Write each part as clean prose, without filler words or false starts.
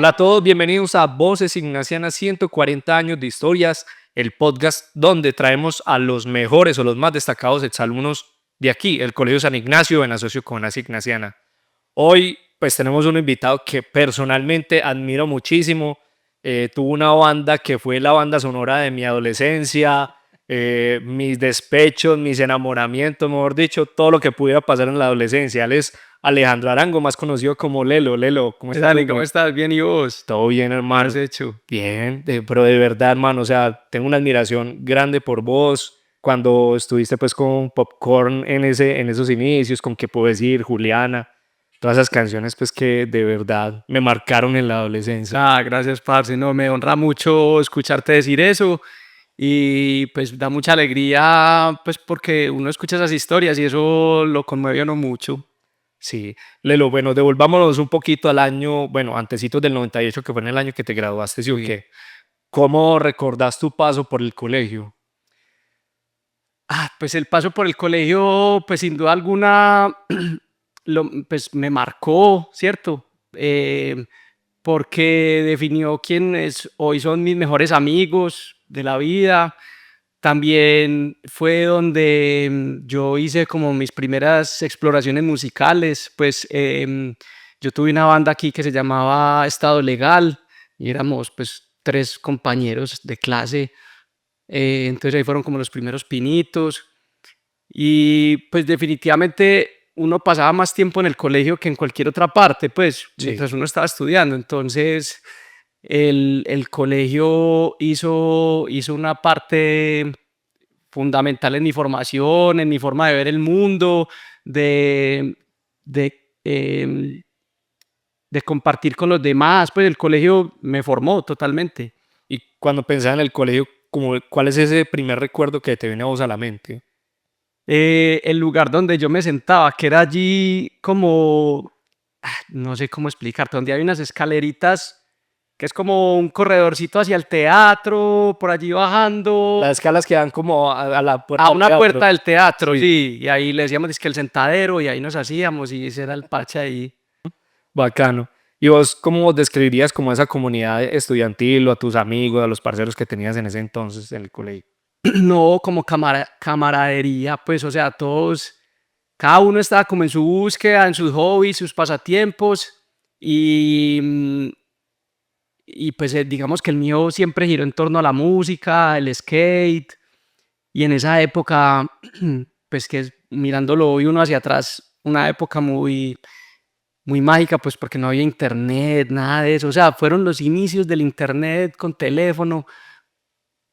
Hola a todos, bienvenidos a Voces Ignacianas 140 años de historias, el podcast donde traemos a los mejores o los más destacados exalumnos de aquí, el Colegio San Ignacio en asocio con ASI Ignaciana. Hoy pues tenemos un invitado que personalmente admiro muchísimo, tuvo una banda que fue la banda sonora de mi adolescencia, mis despechos, mis enamoramientos, mejor dicho, todo lo que pudiera pasar en la adolescencia. Él es Alejandro Arango, más conocido como Lelo. Lelo, ¿cómo ¿Qué estás, Dani? ¿Cómo hombre? estás? Bien, ¿y vos? Todo bien, ¿Qué has hermano. hecho? Bien, pero de verdad, hermano, o sea, tengo una admiración grande por vos. Cuando estuviste pues con Popcorn en esos inicios, con Qué puedo decir, Juliana, todas esas canciones pues que de verdad me marcaron en la adolescencia. Gracias, parce. No, me honra mucho escucharte decir eso y pues da mucha alegría pues porque uno escucha esas historias y eso lo conmueve a uno mucho. Sí, Lelo, bueno, devolvámonos un poquito al año, bueno, antecitos del 98, que fue en el año que te graduaste, ¿sí o Sí. qué? ¿Cómo recordás tu paso por el colegio? Pues el paso por el colegio, pues sin duda alguna, pues me marcó, ¿cierto? Porque definió quiénes hoy son mis mejores amigos de la vida. También fue donde yo hice como mis primeras exploraciones musicales, pues yo tuve una banda aquí que se llamaba Estado Legal y éramos pues 3 compañeros de clase, entonces ahí fueron como los primeros pinitos y pues definitivamente uno pasaba más tiempo en el colegio que en cualquier otra parte, pues Sí. mientras uno estaba estudiando, entonces el colegio hizo una parte fundamental en mi formación, en mi forma de ver el mundo, de, de, em, de compartir con los demás, pues el colegio me formó totalmente. Y cuando pensás en el colegio, como, ¿cuál es ese primer recuerdo que te viene a vos a la mente? El lugar donde yo me sentaba, que era allí como, no sé cómo explicarte, donde hay unas escaleritas, que es como un corredorcito hacia el teatro, por allí bajando, Las escalas que dan como a la a puerta del una teatro. puerta del teatro, Sí, sí, y ahí le decíamos que el sentadero, y ahí nos hacíamos, y ese era el parche ahí. bacano. ¿Y vos cómo describirías como esa comunidad estudiantil o a tus amigos, a los parceros que tenías en ese entonces en el colegio? No, como camaradería, pues, o sea, todos, cada uno estaba como en su búsqueda, en sus hobbies, sus pasatiempos, y, y pues digamos que el mío siempre giró en torno a la música, el skate, y en esa época, pues que mirándolo hoy uno hacia atrás, una época muy mágica, pues porque no había internet, nada de eso, o sea, fueron los inicios del internet con teléfono.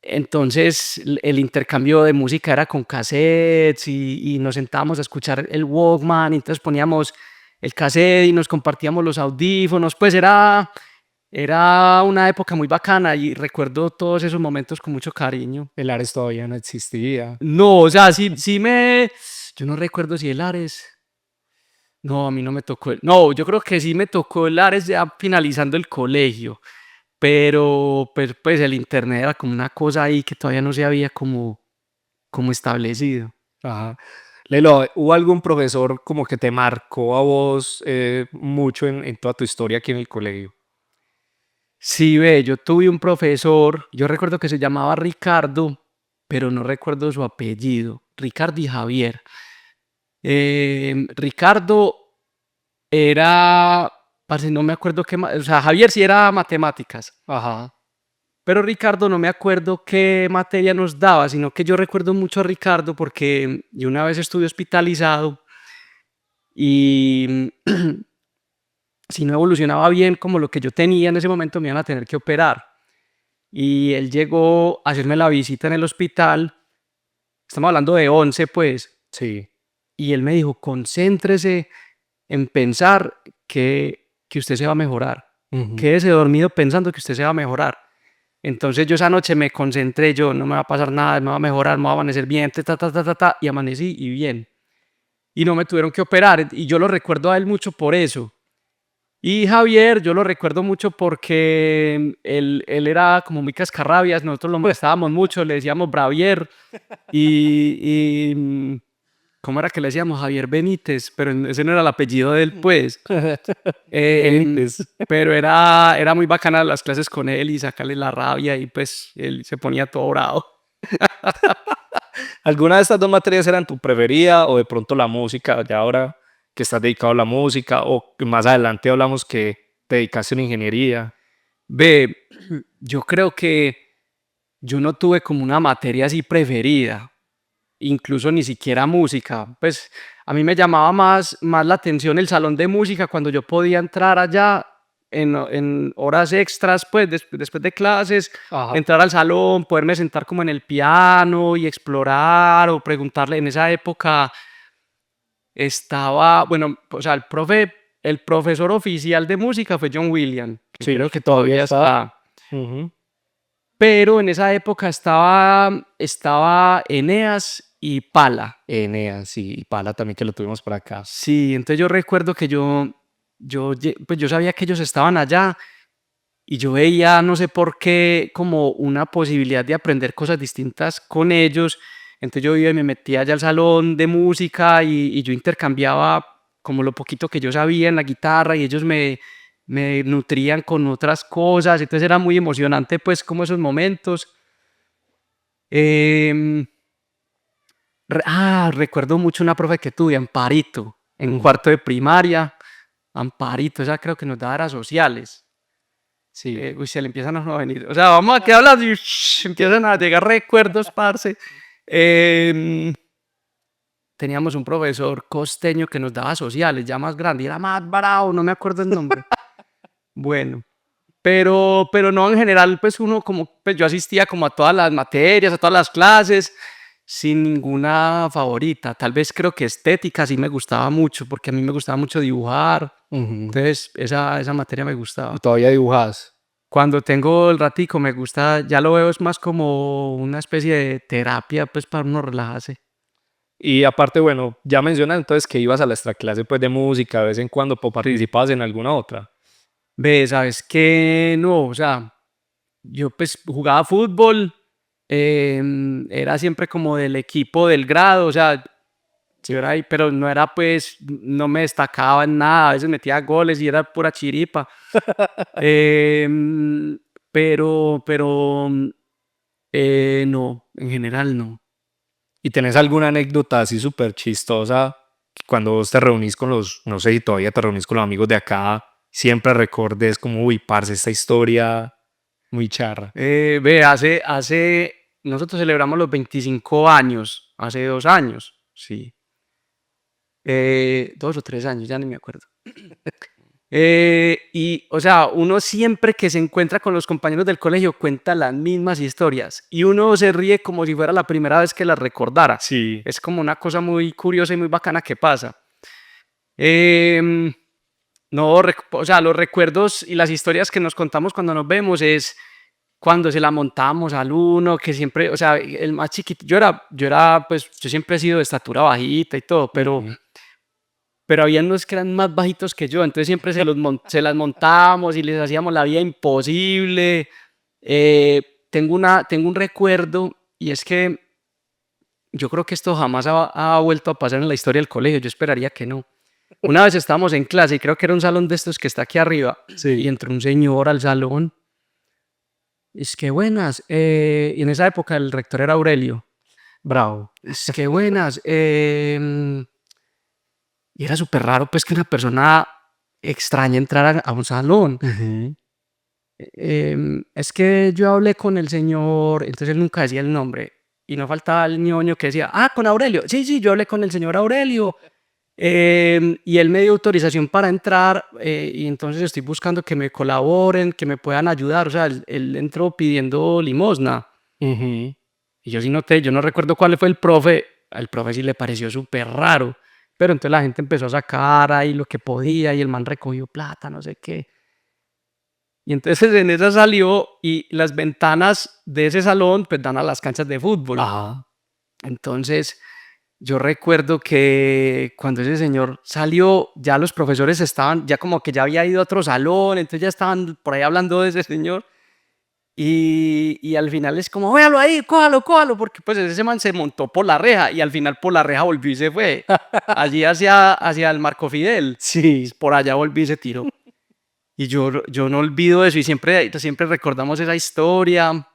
Entonces el intercambio de música era con cassettes y nos sentábamos a escuchar el Walkman, y entonces poníamos el cassette y nos compartíamos los audífonos, pues era una época muy bacana y recuerdo todos esos momentos con mucho cariño. El Ares todavía no existía. No, o sea, yo no recuerdo si el Ares, no, a mí no me tocó, no, yo creo que sí me tocó el Ares ya finalizando el colegio, pero pues el internet era como una cosa ahí que todavía no se había como establecido. Ajá. Lelo, ¿hubo algún profesor como que te marcó a vos mucho en toda tu historia aquí en el colegio? Sí, ve, yo tuve un profesor, yo recuerdo que se llamaba Ricardo, pero no recuerdo su apellido, Ricardo y Javier. Ricardo era, parce, no me acuerdo qué, o sea, Javier sí era matemáticas, Ajá. pero Ricardo no me acuerdo qué materia nos daba, sino que yo recuerdo mucho a Ricardo porque yo una vez estuve hospitalizado y si no evolucionaba bien como lo que yo tenía en ese momento, me iban a tener que operar. Y él llegó a hacerme la visita en el hospital, estamos hablando de 11 pues, Sí. y él me dijo, concéntrese en pensar que usted se va a mejorar, Ujú. quédese dormido pensando que usted se va a mejorar. Entonces yo esa noche me concentré, yo no me va a pasar nada, me va a mejorar, me va a amanecer bien, y amanecí y bien. Y no me tuvieron que operar, y yo lo recuerdo a él mucho por eso. Y Javier, yo lo recuerdo mucho porque él era como muy cascarrabias, nosotros lo molestábamos mucho, le decíamos Bravier y, ¿cómo era que le decíamos? Javier Benítez, pero ese no era el apellido de él, pues. Benítez. Pero era muy bacana las clases con él y sacarle la rabia y pues él se ponía todo bravo. ¿Alguna de estas dos materias eran tu preferida o de pronto la música, ya ahora que estás dedicado a la música o que más adelante hablamos que te dedicaste a una ingeniería? Ve, yo creo que yo no tuve como una materia así preferida, incluso ni siquiera música. Pues a mí me llamaba más la atención el salón de música cuando yo podía entrar allá en horas extras, pues después de clases, Ajá. entrar al salón, poderme sentar como en el piano y explorar o preguntarle. En esa época estaba, bueno, o sea, el profesor oficial de música fue John Williams, que Sí, creo que todavía está. Ujú. Pero en esa época estaba Eneas y Pala. Eneas y Pala también que lo tuvimos por acá. Sí, entonces yo recuerdo que pues yo sabía que ellos estaban allá y yo veía, no sé por qué, como una posibilidad de aprender cosas distintas con ellos. Entonces yo iba y me metía allá al salón de música y yo intercambiaba como lo poquito que yo sabía en la guitarra y ellos me nutrían con otras cosas. Entonces era muy emocionante pues como esos momentos. Em, recuerdo mucho una profe que tuve, Amparito, en Ujú. cuarto de primaria. Amparito, esa creo que nos daba era sociales. Sí. Uy, se le empiezan a venir. O sea, vamos a quedar hablando y empiezan a llegar recuerdos, parce. Em, Teníamos un profesor costeño que nos daba sociales, ya más grande, y era más bravo, no me acuerdo el nombre. Bueno, pero no en general, pues uno como, pues yo asistía como a todas las materias, a todas las clases, sin ninguna favorita. Tal vez creo que estética sí me gustaba mucho, porque a mí me gustaba mucho dibujar. Ujú. Entonces, esa materia me gustaba. Todavía dibujas. Cuando tengo el ratico me gusta, ya lo veo es más como una especie de terapia, pues para uno relajarse. Y aparte, bueno, ya mencionas entonces que ibas a la extra clase pues de música de vez en cuando, ¿o Sí. participabas en alguna otra? Ve, ¿sabes qué? No, o sea, yo pues jugaba fútbol, era siempre como del equipo del grado, o sea, yo era ahí, pero no era pues, no me destacaba en nada, a veces metía goles y era pura chiripa. Em, pero no, en general no. ¿Y tenés alguna anécdota así súper chistosa que cuando vos te reunís con los, no sé si todavía te reunís con los amigos de acá, siempre recordes como, uy, parce, esta historia muy charra? Ve, nosotros celebramos los 25 años, hace 2 años, sí. 2 o 3 años, ya ni me acuerdo. Y, o sea, uno siempre que se encuentra con los compañeros del colegio cuenta las mismas historias y uno se ríe como si fuera la primera vez que las recordara. Sí. Es como una cosa muy curiosa y muy bacana que pasa. Em, no, o sea, los recuerdos y las historias que nos contamos cuando nos vemos es cuando se la montamos al uno, que siempre, o sea, el más chiquito, pues, yo siempre he sido de estatura bajita y todo, Ujú. pero había unos que eran más bajitos que yo, entonces siempre se las montábamos y les hacíamos la vida imposible. Tengo un recuerdo y es que yo creo que esto jamás ha vuelto a pasar en la historia del colegio, yo esperaría que no. Una vez estábamos en clase y creo que era un salón de estos que está aquí arriba y Sí. entró un señor al salón. Es que buenas. Y en esa época el rector era Aurelio. Bravo. Es que buenas. Y era súper raro, pues, que una persona extraña entrara a un salón. Ujú. Es que yo hablé con el señor, entonces él nunca decía el nombre. Y no faltaba el ñoño que decía, con Aurelio. Sí, sí, yo hablé con el señor Aurelio. Y él me dio autorización para entrar y entonces estoy buscando que me colaboren, que me puedan ayudar. O sea, él entró pidiendo limosna. Ujú. Y yo sí noté, yo no recuerdo cuál fue el profe, al profe sí le pareció súper raro, pero entonces la gente empezó a sacar ahí lo que podía y el man recogió plata, no sé qué. Y entonces en esa salió y las ventanas de ese salón pues dan a las canchas de fútbol. Ajá. Entonces yo recuerdo que cuando ese señor salió, ya los profesores estaban, ya como que ya había ido a otro salón, entonces ya estaban por ahí hablando de ese señor. Y al final es como, véalo ahí, cójalo, porque pues ese man se montó por la reja y al final por la reja volvió y se fue. Allí hacia el Marco Fidel. Sí. Por allá volví y se tiró. Y yo no olvido eso y siempre recordamos esa historia.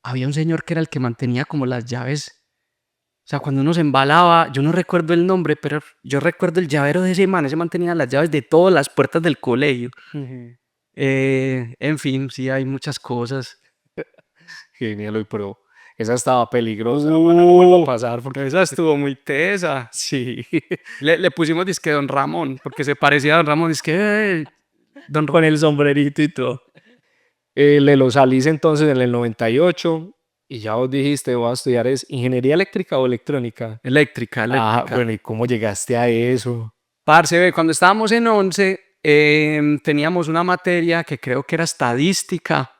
Había un señor que era el que mantenía como las llaves. O sea, cuando uno se embalaba, yo no recuerdo el nombre, pero yo recuerdo el llavero de ese man. Ese man tenía las llaves de todas las puertas del colegio. En fin, sí, hay muchas cosas. Genial, pero esa estaba peligrosa, no me vuelva a pasar porque Esa estuvo muy tesa. sí. Le pusimos disque Don Ramón, porque se parecía a Don Ramón. Disque, Don Con el sombrerito y todo. Le lo salís entonces en el 98 y ya vos dijiste, voy a estudiar es ingeniería eléctrica o electrónica. Eléctrica. Ah, bueno, ¿y cómo llegaste a eso? Parce, ve, cuando estábamos en 11, teníamos una materia que creo que era estadística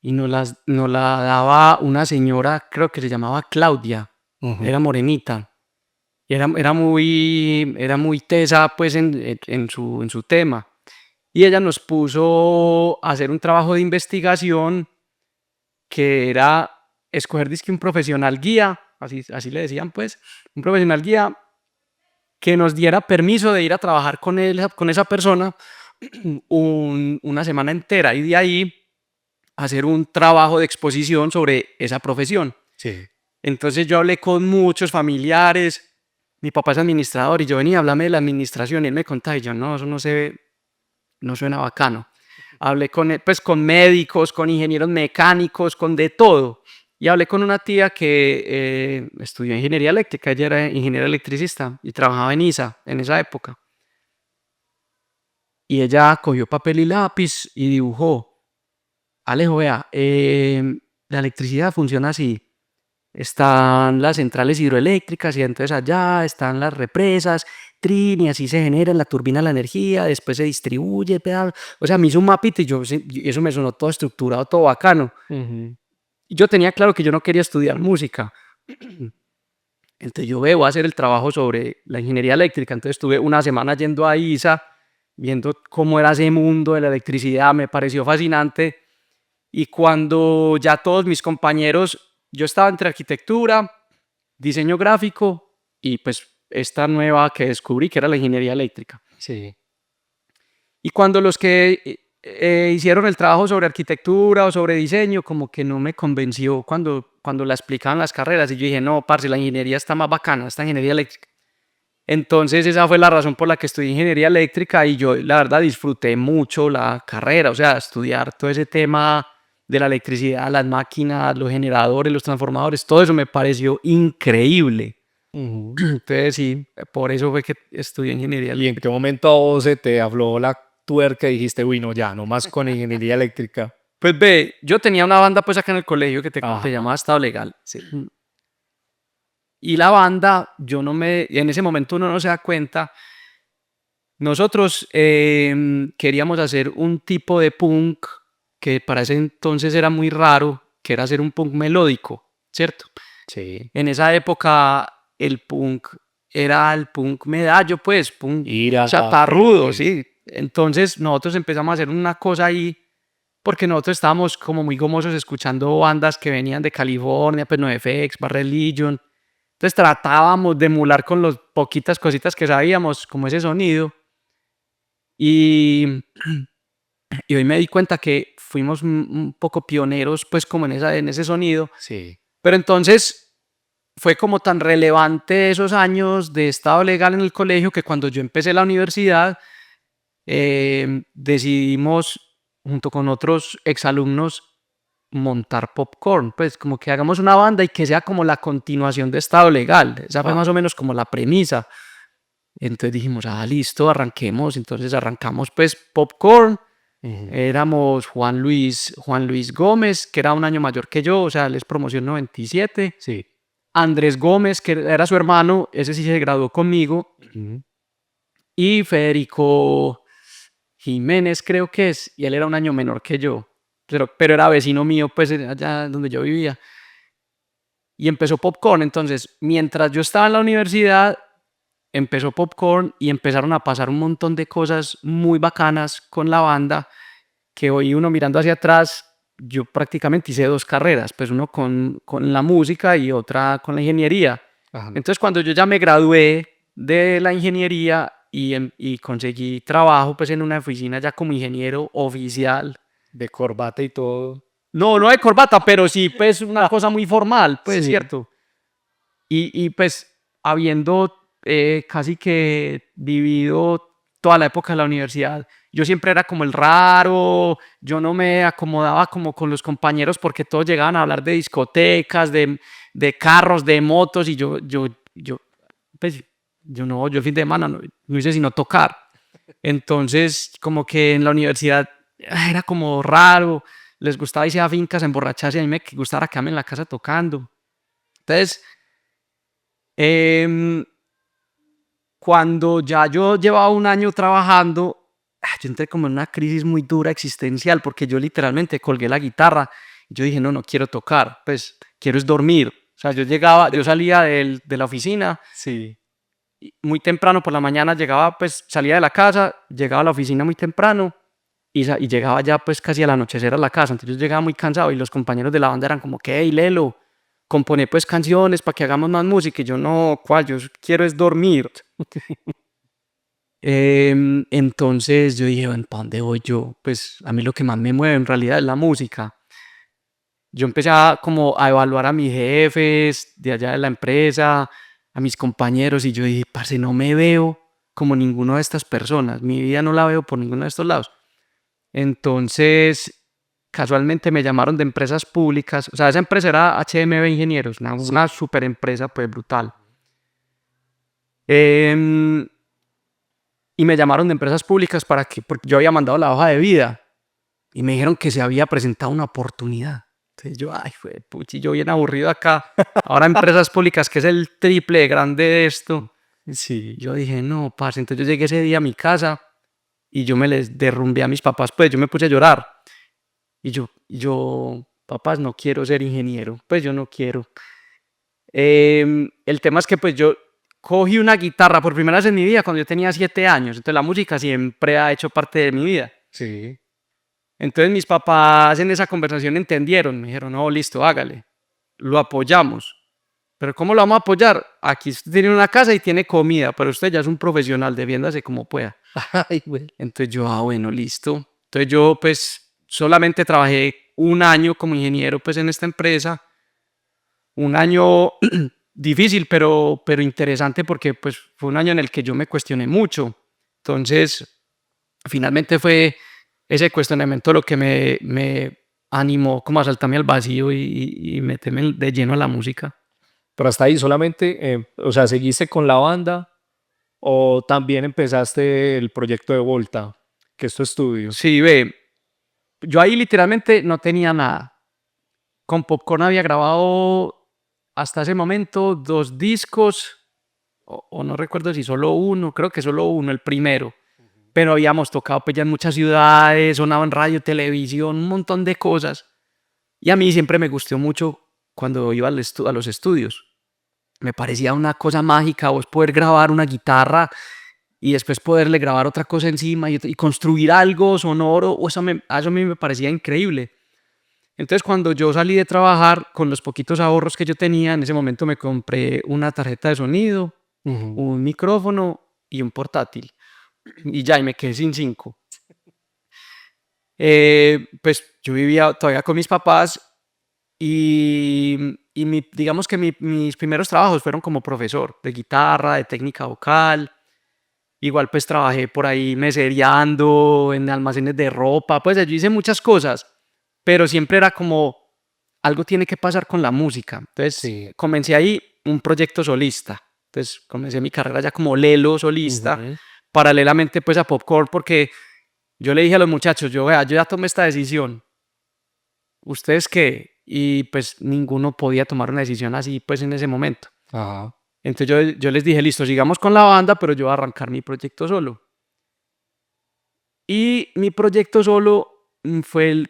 y nos la daba una señora, creo que se llamaba Claudia, era morenita. Y era muy tesa pues en su tema. Y ella nos puso a hacer un trabajo de investigación que era escoger dizque un profesional guía, así le decían pues, un profesional guía que nos diera permiso de ir a trabajar con esa persona una semana entera y de ahí hacer un trabajo de exposición sobre esa profesión. Sí. Entonces yo hablé con muchos familiares, mi papá es administrador y yo venía, háblame de la administración y él me contaba y yo no, eso no suena bacano. Hablé con médicos, con ingenieros mecánicos, con de todo. Y hablé con una tía que estudió ingeniería eléctrica, ella era ingeniera electricista y trabajaba en ISA en esa época. Y ella cogió papel y lápiz y dibujó. Alejo, vea, la electricidad funciona así. Están las centrales hidroeléctricas y entonces allá están las represas, trin, y así se genera en la turbina la energía, después se distribuye, o sea, me hizo un mapita y eso me sonó todo estructurado, todo bacano. Y yo tenía claro que yo no quería estudiar música. Entonces yo voy a hacer el trabajo sobre la ingeniería eléctrica. Entonces estuve una semana yendo a ISA, viendo cómo era ese mundo de la electricidad, me pareció fascinante. Y cuando ya todos mis compañeros, yo estaba entre arquitectura, diseño gráfico y pues esta nueva que descubrí que era la ingeniería eléctrica. Sí. Y cuando los que hicieron el trabajo sobre arquitectura o sobre diseño, como que no me convenció cuando la explicaban las carreras. Y yo dije, no, parce, la ingeniería está más bacana, esta ingeniería eléctrica. Entonces esa fue la razón por la que estudié ingeniería eléctrica y yo la verdad disfruté mucho la carrera, o sea, estudiar todo ese tema de la electricidad, las máquinas, los generadores, los transformadores, todo eso me pareció increíble. Entonces sí, por eso fue que estudié ingeniería ¿Y en eléctrica. qué momento a vos se te habló la tuerca y dijiste, uy, no, ya, no más con ingeniería eléctrica? Pues ve, yo tenía una banda pues acá en el colegio que Ajá. se llamaba Estado Legal. Sí. Y la banda, en ese momento uno no se da cuenta, nosotros queríamos hacer un tipo de punk que para ese entonces era muy raro, que era hacer un punk melódico, ¿cierto? Sí. En esa época el punk era el punk medallo, pues, punk Ira, chaparrudo, sí. Entonces nosotros empezamos a hacer una cosa ahí, porque nosotros estábamos como muy gomosos escuchando bandas que venían de California, pues NoFX, Bad Religion. Entonces tratábamos de emular con las poquitas cositas que sabíamos, como ese sonido. Y hoy me di cuenta que fuimos un poco pioneros, pues, como en ese sonido. Sí. Pero entonces fue como tan relevante esos años de estado legal en el colegio que cuando yo empecé la universidad decidimos, junto con otros exalumnos, montar Popcorn. Pues como que hagamos una banda y que sea como la continuación de estado legal. Esa fue más o menos como la premisa. Entonces dijimos, listo, arranquemos. Entonces arrancamos pues Popcorn. Éramos Juan Luis Gómez, que era un año mayor que yo, o sea, él es promoción 97. Sí. Andrés Gómez, que era su hermano, ese sí se graduó conmigo. Y Federico Jiménez, creo que es, y él era un año menor que yo, pero era vecino mío, pues allá donde yo vivía. Y empezó Popcorn. Entonces, mientras yo estaba en la universidad, empezó Popcorn y empezaron a pasar un montón de cosas muy bacanas con la banda. que hoy uno mirando hacia atrás, yo prácticamente hice 2 carreras, pues uno con la música y otra con la ingeniería. Ajá. Entonces, cuando yo ya me gradué de la ingeniería y conseguí trabajo, pues en una oficina ya como ingeniero oficial. De corbata y todo. No, no de corbata, pero sí, pues una cosa muy formal, pues, Sí. ¿cierto? Pues, habiendo casi que vivido toda la época de la universidad, yo siempre era como el raro, yo no me acomodaba como con los compañeros porque todos llegaban a hablar de discotecas, de carros, de motos, y pues, yo el fin de semana no hice sino tocar. Entonces, como que en la universidad era como raro, les gustaba irse a fincas a emborracharse, a mí me gustaba quedarme en la casa tocando. Entonces, em, cuando ya yo llevaba un año trabajando, yo entré como en una crisis muy dura existencial porque yo literalmente colgué la guitarra y yo dije, no, no quiero tocar, pues quiero es dormir. O sea, yo salía de la oficina Sí. muy temprano por la mañana, llegaba, pues salía de la casa, llegaba a la oficina muy temprano y llegaba ya pues casi al anochecer a la casa. Entonces yo llegaba muy cansado y los compañeros de la banda eran como que, hey, Lelo, compone pues canciones para que hagamos más música. Y yo, no, ¿cuál? Yo quiero es dormir. Entonces yo dije, bueno, ¿para dónde voy yo? Pues a mí lo que más me mueve en realidad es la música. Yo empecé como a evaluar a mis jefes de allá de la empresa, a mis compañeros, y yo dije, parce, no me veo como ninguna de estas personas. Mi vida no la veo por ninguno de estos lados. Entonces, casualmente me llamaron de empresas públicas. O sea, esa empresa era HMB Ingenieros, una super empresa, pues brutal. Y me llamaron de empresas públicas porque yo había mandado la hoja de vida y me dijeron que se había presentado una oportunidad. Entonces yo, ay, fue puchi, yo bien aburrido acá. Ahora empresas públicas, que es el triple de grande de esto. Sí. Yo dije, no, parce. Entonces yo llegué ese día a mi casa y yo me les derrumbé a mis papás, pues yo me puse a llorar. Y yo, papás, no quiero ser ingeniero, pues yo no quiero. El tema es que pues yo cogí una guitarra por primera vez en mi vida cuando yo tenía 7 años, entonces la música siempre ha hecho parte de mi vida. Sí. Entonces mis papás en esa conversación entendieron, me dijeron, no, listo, hágale, lo apoyamos. Pero ¿cómo lo vamos a apoyar? Aquí usted tiene una casa y tiene comida, pero usted ya es un profesional, defiéndase como pueda. Ay, güey. Entonces yo, bueno, listo. Entonces yo pues solamente trabajé un año como ingeniero pues en esta empresa. Un año difícil, pero interesante porque pues fue un año en el que yo me cuestioné mucho. Entonces, finalmente fue ese cuestionamiento lo que me animó como a saltarme al vacío y meterme de lleno a la música. Pero hasta ahí solamente, o sea, ¿seguiste con la banda o también empezaste el proyecto de Volta, que es tu estudio? Sí, ve, yo ahí literalmente no tenía nada. Con Popcorn había grabado hasta ese momento 2 discos, o no recuerdo si solo uno, creo que solo uno, el primero. Pero habíamos tocado pues ya en muchas ciudades, sonaba en radio, televisión, un montón de cosas. Y a mí siempre me gustó mucho cuando iba a los estudios. Me parecía una cosa mágica vos poder grabar una guitarra y después poderle grabar otra cosa encima y construir algo sonoro. Eso a mí me parecía increíble. Entonces, cuando yo salí de trabajar, con los poquitos ahorros que yo tenía, en ese momento me compré una tarjeta de sonido, Ujú. un micrófono y un portátil. Y ya, y me quedé sin 5. Pues yo vivía todavía con mis papás y digamos que mis primeros trabajos fueron como profesor de guitarra, de técnica vocal. Igual pues trabajé por ahí mesereando en almacenes de ropa, pues yo hice muchas cosas, pero siempre era como algo tiene que pasar con la música. Entonces Sí. comencé ahí un proyecto solista. Entonces comencé mi carrera ya como Lelo solista, Ujú. paralelamente pues a Popcorn, porque yo le dije a los muchachos, vea, yo ya tomé esta decisión, ¿ustedes qué? Y pues ninguno podía tomar una decisión así pues en ese momento. Ajá. Entonces yo les dije, listo, sigamos con la banda, pero yo voy a arrancar mi proyecto solo. Y mi proyecto solo fue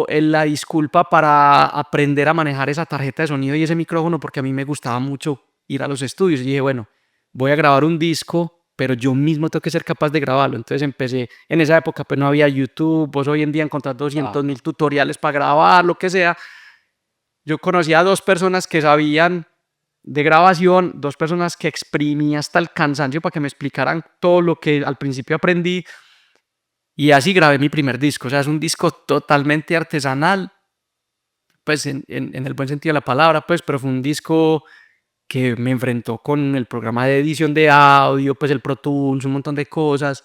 la disculpa para aprender a manejar esa tarjeta de sonido y ese micrófono, porque a mí me gustaba mucho ir a los estudios. Y dije, bueno, voy a grabar un disco pero yo mismo tengo que ser capaz de grabarlo. Entonces empecé, en esa época pues no había YouTube, vos hoy en día encontrás 200.000 tutoriales para grabar, lo que sea. Yo conocía a 2 personas que sabían de grabación, 2 personas que exprimí hasta el cansancio para que me explicaran todo lo que al principio aprendí, y así grabé mi primer disco. O sea, es un disco totalmente artesanal, pues en el buen sentido de la palabra, pues, pero fue un disco que me enfrentó con el programa de edición de audio, pues el Pro Tools, un montón de cosas.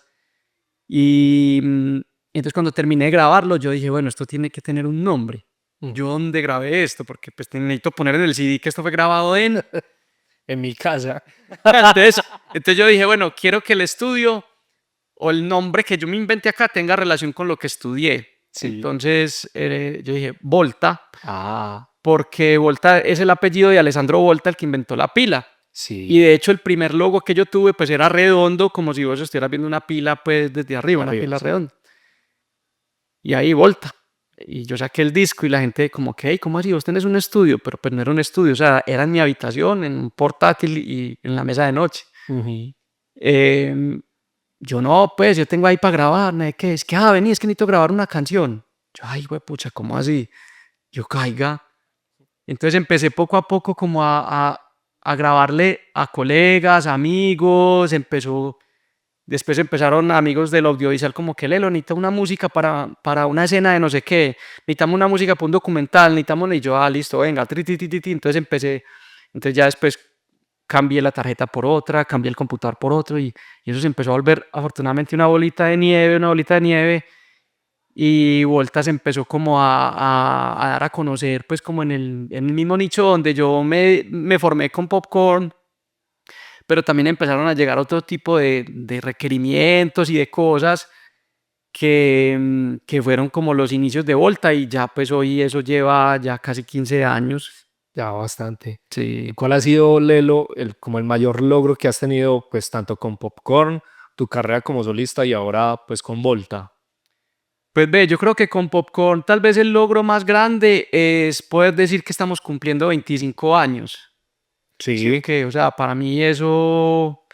Y entonces cuando terminé de grabarlo, yo dije, bueno, esto tiene que tener un nombre. ¿Yo dónde grabé esto? Porque pues necesito poner en el CD que esto fue grabado en... En mi casa. entonces yo dije, bueno, quiero que el estudio o el nombre que yo me inventé acá tenga relación con lo que estudié. Sí. Entonces yo dije, Volta, Ah, porque Volta es el apellido de Alessandro Volta, el que inventó la pila. Y sí. de hecho el primer logo que yo tuve pues era redondo, como si vos estuvieras viendo una pila pues desde arriba, una Arriba, pila sí. redonda. Y ahí Volta. Y yo saqué el disco y la gente como que, hey, ¿cómo así? Vos tenés un estudio, pero pues no era un estudio, o sea, era en mi habitación, en un portátil y en la mesa de noche. Ujú. Em, yo no, pues yo tengo ahí para grabar, ¿no? ¿Qué es? Que, vení, es que necesito grabar una canción. Yo, ay, güey, pucha, ¿cómo así? Yo, caiga. Entonces empecé poco a poco como a grabarle a colegas, amigos, después empezaron amigos del audiovisual como que Lelo, necesita una música para una escena de no sé qué, necesitamos una música para un documental, necesitamos, y yo, listo, venga, tri, ti, ti, ti, ti. Entonces empecé, entonces ya después cambié la tarjeta por otra, cambié el computador por otro, y eso se empezó a volver afortunadamente una bolita de nieve, y Volta se empezó como a dar a conocer pues como en el mismo nicho donde yo me formé con Popcorn, pero también empezaron a llegar otro tipo de requerimientos y de cosas que fueron como los inicios de Volta, y ya pues hoy eso lleva ya casi 15 años. Ya bastante. Sí. ¿Y cuál ha sido, Lelo, como el mayor logro que has tenido, pues tanto con Popcorn, tu carrera como solista y ahora pues con Volta? Pues ve, yo creo que con Popcorn tal vez el logro más grande es poder decir que estamos cumpliendo 25 años. Sí, Sí. o sea, para mí eso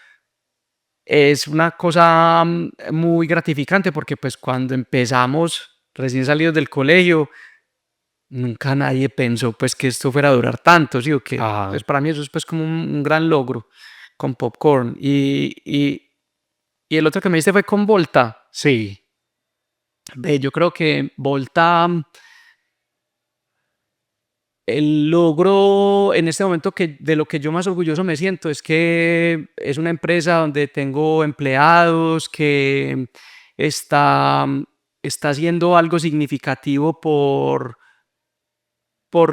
es una cosa muy gratificante, porque pues cuando empezamos recién salidos del colegio, nunca nadie pensó pues que esto fuera a durar tanto, ¿sí o qué? Ajá. Pues para mí eso es pues como un gran logro con Popcorn. Y el otro que me diste fue con Volta. Sí. Ve, yo creo que Volta, el logro en este momento que de lo que yo más orgulloso me siento es que es una empresa donde tengo empleados, que está, está haciendo algo significativo por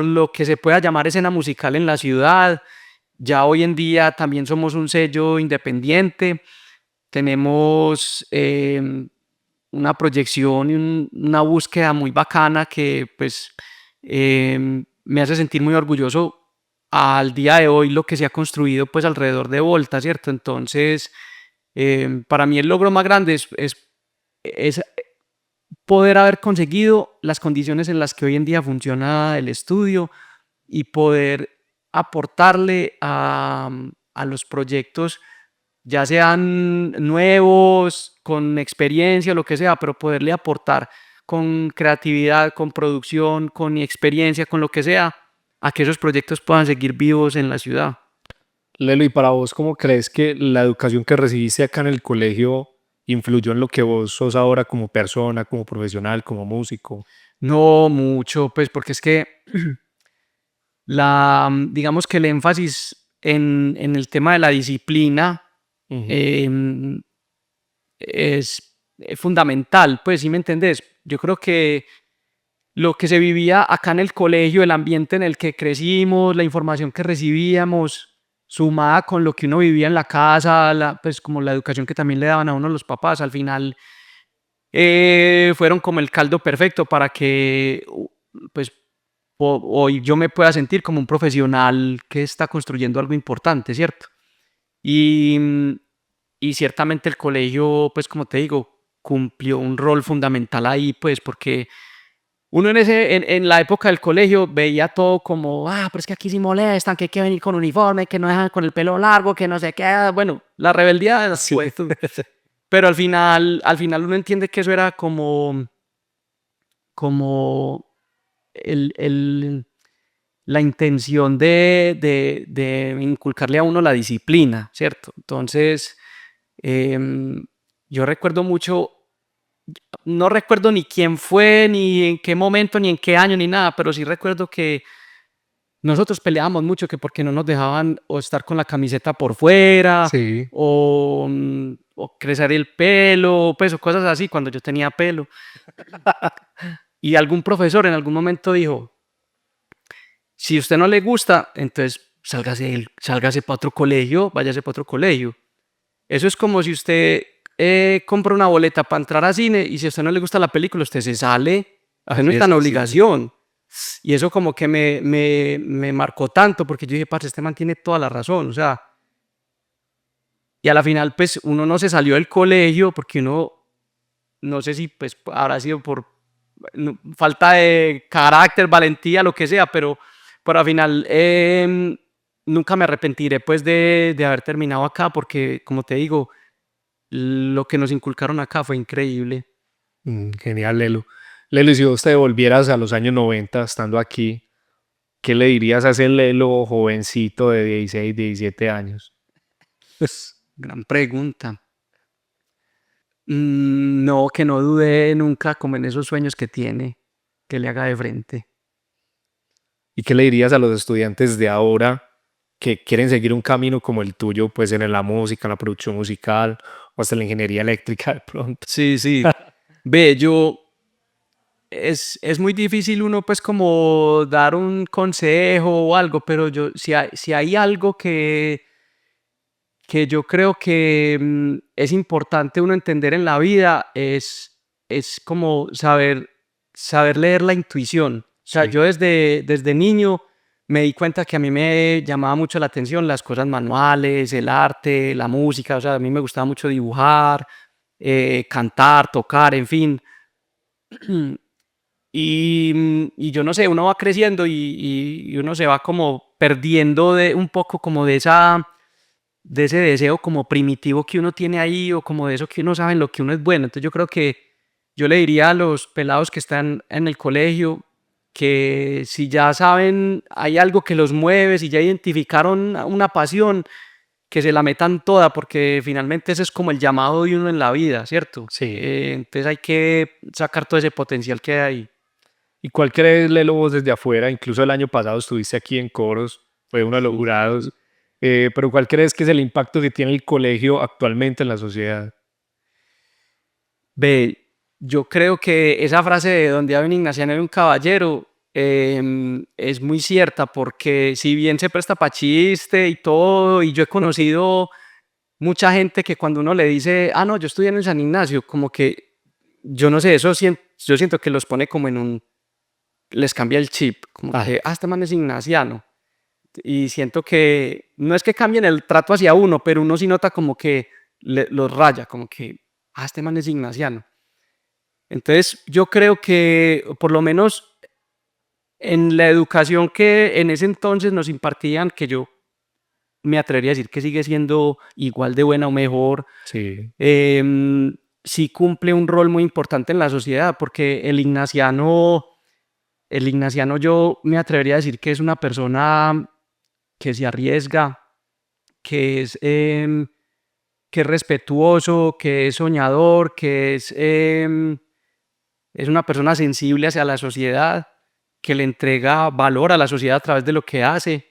lo que se pueda llamar escena musical en la ciudad. Ya hoy en día también somos un sello independiente, tenemos una proyección y una búsqueda muy bacana que pues me hace sentir muy orgulloso al día de hoy lo que se ha construido pues alrededor de Volta, ¿cierto? Entonces, para mí el logro más grande es poder haber conseguido las condiciones en las que hoy en día funciona el estudio, y poder aportarle a los proyectos, ya sean nuevos, con experiencia, lo que sea, pero poderle aportar con creatividad, con producción, con experiencia, con lo que sea, a que esos proyectos puedan seguir vivos en la ciudad. Lelo, ¿y para vos cómo crees que la educación que recibiste acá en el colegio influyó en lo que vos sos ahora como persona, como profesional, como músico? No mucho, pues porque es que digamos que el énfasis en el tema de la disciplina Ujú. em, es fundamental, pues, ¿sí me entendés? Yo creo que lo que se vivía acá en el colegio, el ambiente en el que crecimos, la información que recibíamos, sumada con lo que uno vivía en la casa, pues como la educación que también le daban a uno los papás, al final fueron como el caldo perfecto para que pues hoy yo me pueda sentir como un profesional que está construyendo algo importante, ¿cierto? Y, y ciertamente el colegio, pues como te digo, cumplió un rol fundamental ahí, pues porque uno en la época del colegio veía todo como, pero es que aquí sí molestan, que hay que venir con uniforme, que no dejan con el pelo largo, que no sé qué. Bueno, la rebeldía de las juventud. Pero al final uno entiende que eso era como la intención de inculcarle a uno la disciplina, ¿cierto? Entonces, yo recuerdo mucho, no recuerdo ni quién fue, ni en qué momento, ni en qué año, ni nada, pero sí recuerdo que nosotros peleábamos mucho que porque no nos dejaban o estar con la camiseta por fuera Sí. o crecer el pelo, pues, o cosas así cuando yo tenía pelo. Y algún profesor en algún momento dijo, si a usted no le gusta, entonces sálgase para otro colegio, váyase para otro colegio. Eso es como si usted compra una boleta para entrar a cine y si a usted no le gusta la película, usted se sale. Usted no Así está es, en sí. obligación. Y eso como que me marcó tanto porque yo dije, parce, este man tiene toda la razón. O sea, y a la final, pues uno no se salió del colegio porque uno, no sé si pues habrá sido por falta de carácter, valentía, lo que sea, pero al final nunca me arrepentiré pues de haber terminado acá porque, como te digo, lo que nos inculcaron acá fue increíble. Genial, Lelo. Lelo, y si vos te volvieras a los años 90 estando aquí, ¿qué le dirías a ese Lelo jovencito de 16, 17 años? Gran pregunta. No, que no dude nunca como en esos sueños que tiene, que le haga de frente. ¿Y qué le dirías a los estudiantes de ahora que quieren seguir un camino como el tuyo, pues en la música, en la producción musical o hasta en la ingeniería eléctrica de pronto? Sí, sí. Ve, es muy difícil uno pues como dar un consejo o algo, pero si hay algo que yo creo que es importante uno entender en la vida es como saber leer la intuición. O sea, Sí. yo desde niño me di cuenta que a mí me llamaba mucho la atención las cosas manuales, el arte, la música. O sea, a mí me gustaba mucho dibujar, cantar, tocar, en fin. Y yo no sé, uno va creciendo y uno se va como perdiendo un poco como de ese deseo como primitivo que uno tiene ahí o como de eso que uno sabe en lo que uno es bueno. Entonces yo creo que yo le diría a los pelados que están en el colegio que si ya saben, hay algo que los mueve, si ya identificaron una pasión, que se la metan toda, porque finalmente ese es como el llamado de uno en la vida, ¿cierto? Sí. Entonces hay que sacar todo ese potencial que hay ahí. ¿Y cuál crees, Lelo, vos desde afuera? Incluso el año pasado estuviste aquí en Coros, fue uno de los jurados. Pero ¿cuál crees que es el impacto que tiene el colegio actualmente en la sociedad? Ve, yo creo que esa frase de donde había un ignaciano y un caballero es muy cierta porque si bien se presta para chiste y todo, y yo he conocido mucha gente que cuando uno le dice, no, yo estudié en el San Ignacio, como que, yo no sé, yo siento que los pone como les cambia el chip, como Ah, que, este man es ignaciano. Y siento que no es que cambien el trato hacia uno, pero uno sí nota como que los raya, como que, este man es ignaciano. Entonces, yo creo que por lo menos en la educación que en ese entonces nos impartían, que yo me atrevería a decir que sigue siendo igual de buena o mejor, sí. sí cumple un rol muy importante en la sociedad, porque el ignaciano yo me atrevería a decir que es una persona que se arriesga, que que es respetuoso, que es soñador, es una persona sensible hacia la sociedad, que le entrega valor a la sociedad a través de lo que hace.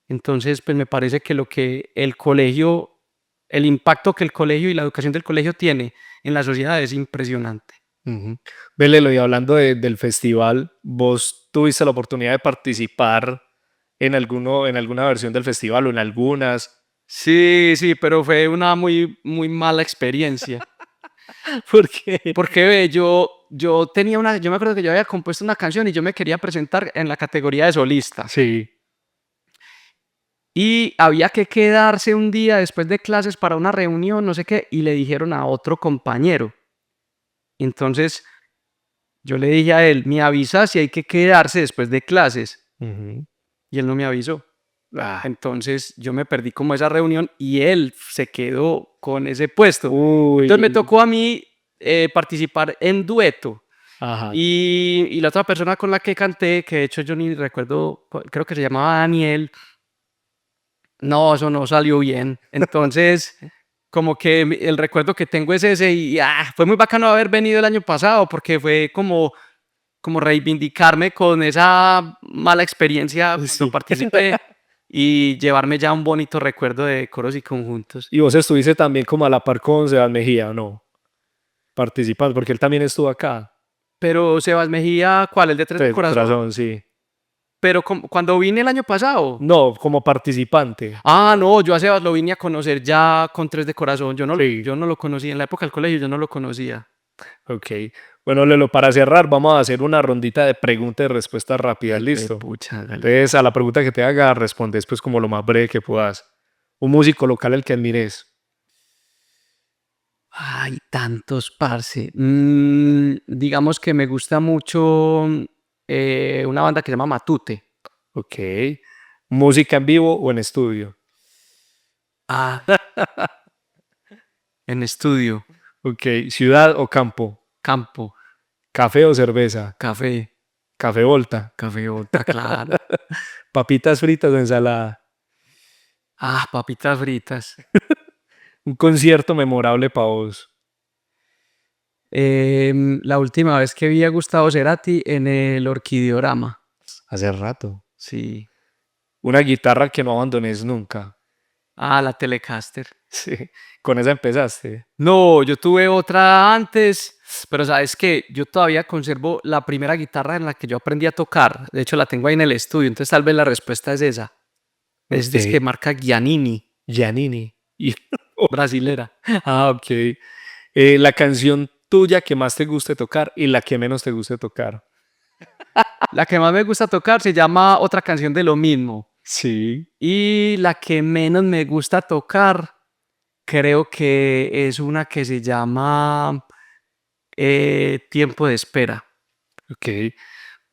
Entonces, pues me parece que lo que el colegio, el impacto que el colegio y la educación del colegio tiene en la sociedad es impresionante. Ujú. Ve, Lelo, y hablando del festival, ¿vos tuviste la oportunidad de participar en alguna versión del festival o en algunas? Sí, sí, pero fue una muy mala experiencia. Porque, Porque ve, yo me acuerdo que yo había compuesto una canción y yo me quería presentar en la categoría de solista. sí, Y había que quedarse un día después de clases para una reunión, no sé qué, y le dijeron a otro compañero. Entonces, Yo le dije a él, me avisa si hay que quedarse después de clases. Ujú. Y él no me avisó. Ah, Entonces yo me perdí como esa reunión y él se quedó con ese puesto. uy. Entonces me tocó a mí participar en dueto. Ajá. Y la otra persona con la que canté, que de hecho yo ni recuerdo, creo que se llamaba Daniel, no, eso no salió bien. Entonces, como que el recuerdo que tengo es ese y fue muy bacano haber venido el año pasado porque fue como reivindicarme con esa mala experiencia cuando Sí. participé y llevarme ya un bonito recuerdo de coros y conjuntos. Y vos estuviste también como a la par con Sebas Mejía, ¿o no? Participando, porque él también estuvo acá. Pero Sebas Mejía, ¿cuál? El de Tres de Tres Corazón. Corazón, sí. Pero cuando vine el año pasado. No, como participante. Ah, no, yo a Sebas lo vine a conocer ya con Tres de Corazón. Sí. Yo no lo conocía. En la época del colegio yo no lo conocía. Ok. Bueno, Lelo, para cerrar, vamos a hacer una rondita de preguntas y respuestas rápidas. ¿Listo? Pucha, hágale. Entonces, a la pregunta que te haga, respondes pues como lo más breve que puedas. Un músico local al que admires. Ay, tantos, parce. Digamos que me gusta mucho una banda que se llama Matute. Ok. Música en vivo o en estudio. Ah, en estudio, Ok. Ciudad o campo. campo, Café o cerveza. café, Café Volta. café, otra, claro. Papitas fritas o ensalada. Ah, papitas fritas. Un concierto memorable para vos. La última vez que vi a Gustavo Cerati en el Orquideorama. Hace rato. Sí. Una guitarra que no abandones nunca. Ah, la Telecaster. Sí. Con esa empezaste. No, yo tuve otra antes, pero sabes que yo todavía conservo la primera guitarra en la que yo aprendí a tocar. De hecho, la tengo ahí en el estudio, entonces tal vez la respuesta es esa. Es que marca Giannini, Giannini. Y- brasilera. Ah, ok. La canción tuya que más te guste tocar y la que menos te guste tocar. La que más me gusta tocar se llama Otra canción de lo mismo. Sí. Y la que menos me gusta tocar, creo que es una que se llama Tiempo de espera. Ok.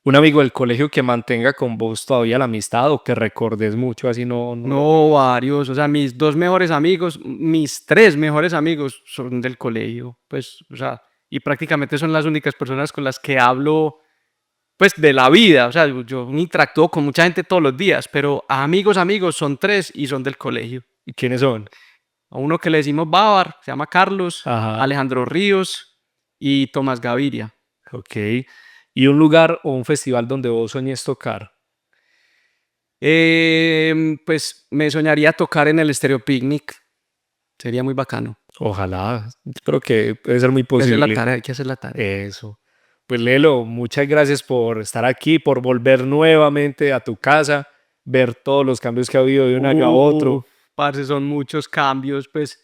Un amigo del colegio que mantenga con vos todavía la amistad o que recordes mucho, así no. No, varios. O sea, mis dos mejores amigos, mis tres mejores amigos son del colegio. Pues, o sea, y prácticamente son las únicas personas con las que hablo, pues, de la vida. O sea, yo interactúo con mucha gente todos los días, pero amigos, amigos son tres y son del colegio. ¿Y quiénes son? A uno que le decimos Bávar, se llama Carlos, Ajá. Alejandro Ríos y Tomás Gaviria. Ok. ¿Y un lugar o un festival donde vos soñes tocar? Pues me soñaría tocar en el Stereo Picnic. Sería muy bacano. Ojalá. Creo que puede ser muy Hay que hacer la posible. tarea, hay que hacer la tarea. Eso. Pues Lelo, muchas gracias por estar aquí, por volver nuevamente a tu casa, ver todos los cambios que ha habido de un año a otro. Parce, son muchos cambios, pues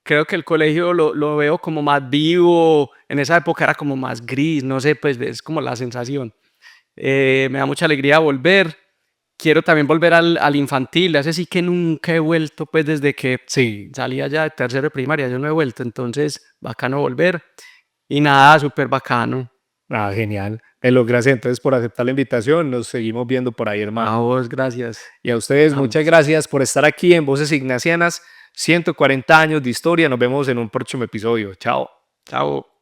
creo que el colegio lo veo como más vivo, en esa época era como más gris, no sé, pues es como la sensación. Me da mucha alegría volver, quiero también volver al infantil, ese sí que nunca he vuelto, pues desde que Sí. salí allá de tercero de primaria, yo no he vuelto, entonces bacano volver y nada, súper bacano. Ah, genial. Lelo, gracias entonces por aceptar la invitación. Nos seguimos viendo por ahí, A hermano. vos, gracias. Y a ustedes, Vamos. muchas gracias por estar aquí en Voces Ignacianas. 140 años de historia. Nos vemos en un próximo episodio. Chao. Chao.